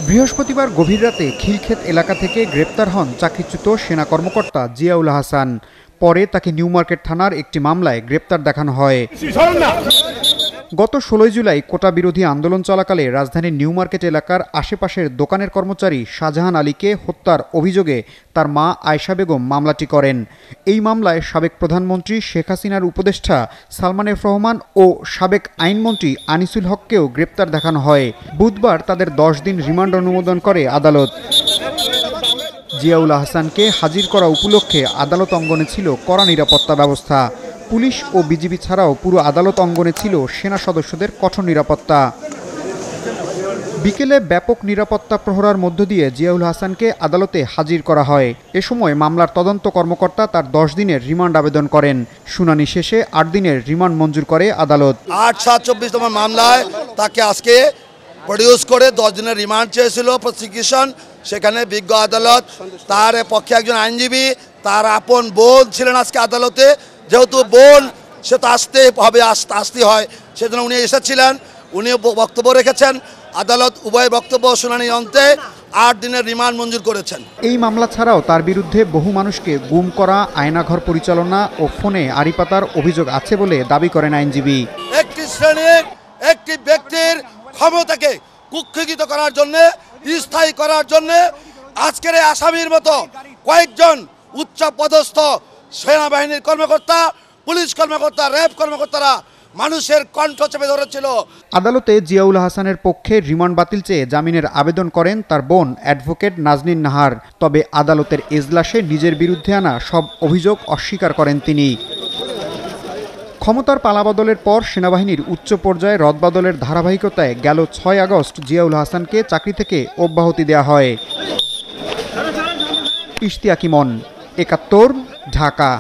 বৃহস্পতিবার গভীর রাতে খিলক্ষেত এলাকা থেকে গ্রেপ্তার হন চাকরিচ্যুত সেনা কর্মকর্তা জিয়াউল হাসান। পরে তাকে নিউ মার্কেট থানার একটি মামলায় গ্রেপ্তার দেখানো হয়। গত 16 জুলাই কোটা বিরোধী আন্দোলন চলাকালে রাজধানীর নিউ মার্কেট এলাকার আশেপাশের দোকানের কর্মচারী শাহজাহান আলীকে হত্যার অভিযোগে তার মা আয়েশা বেগম মামলাটি করেন। এই মামলায় সাবেক প্রধানমন্ত্রী শেখ হাসিনার উপদেষ্টা সালমান এফ রহমান ও সাবেক আইনমন্ত্রী আনিসুল হককেও গ্রেপ্তার দেখানো হয়। বুধবার তাদের 10 দিন রিমান্ড অনুমোদন করে আদালত। জিয়াউল হাসানকে হাজির করা উপলক্ষে আদালত অঙ্গনে ছিল কড়া নিরাপত্তা ব্যবস্থা। পুলিশ ও বিজিবি ছাড়াও পুরো আদালত অঙ্গনে ছিল সেনা সদস্যদের কঠোর নিরাপত্তা। বিকেলে ব্যাপক নিরাপত্তা প্রহরার মধ্য দিয়ে জিয়াউল হাসানকে আদালতে হাজির করা হয়। এ সময় মামলার তদন্ত কর্মকর্তা তার 10 দিনের রিমান্ড আবেদন করেন। শুনানি শেষে 8 দিনের রিমান্ড মঞ্জুর করে আদালত। 8/7/24 নম্বর মামলায় তাকে আজকে প্রডিউস করে 10 দিনের রিমান্ড চেয়েছিল প্রসিকিউশন। সেখানে বিজ্ঞ আদালত তার পক্ষে একজন আইনজীবী, তার আপন বোন ছিলেন আজকে আদালতে। যেহেতু বোন, সে তো আসতে হবে, আসতে হয়, সেজন্য উনি এসেছিলেন, উনি বক্তব্য রেখেছেন। আদালত উভয় বক্তব্য শুনানি অন্তে 8 দিনের রিমান্ড মঞ্জুর করেছেন। এই মামলা ছাড়াও তার বিরুদ্ধে বহু মানুষকে গুম করা, আয়নাঘর পরিচালনা ও ফোনে আড়ি পাতার অভিযোগ আছে বলে দাবি করেন আইনজীবী। একটি শ্রেণীর একটি ব্যক্তির ক্ষমতাকে কুক্ষিগত করার জন্য, স্থায়ী করার জন্য আজকের এই আসামির মতো কয়েকজন উচ্চ পদস্থ সেনাবাহিনীর কর্মকর্তা, পুলিশ কর্মকর্তা, র্যাব কর্মকর্তারা মানুষের কণ্ঠ চেপে ধরেছিল। আদালতে জিয়াউল হাসানের পক্ষে রিমান্ড বাতিল চেয়ে জামিনের আবেদন করেন তার বোন অ্যাডভোকেট নাজনীন নাহার। তবে আদালতের এজলাসে নিজের বিরুদ্ধে আনা সব অভিযোগ অস্বীকার করেন তিনি। ক্ষমতার পালাবদলের পর সেনাবাহিনীর উচ্চ পর্যায়ে রদবদলের ধারাবাহিকতায় গেল 6 আগস্ট জিয়াউল হাসানকে চাকরি থেকে অব্যাহতি দেওয়া হয়। ইশতিয়াক ইমন, 71, ঢাকা।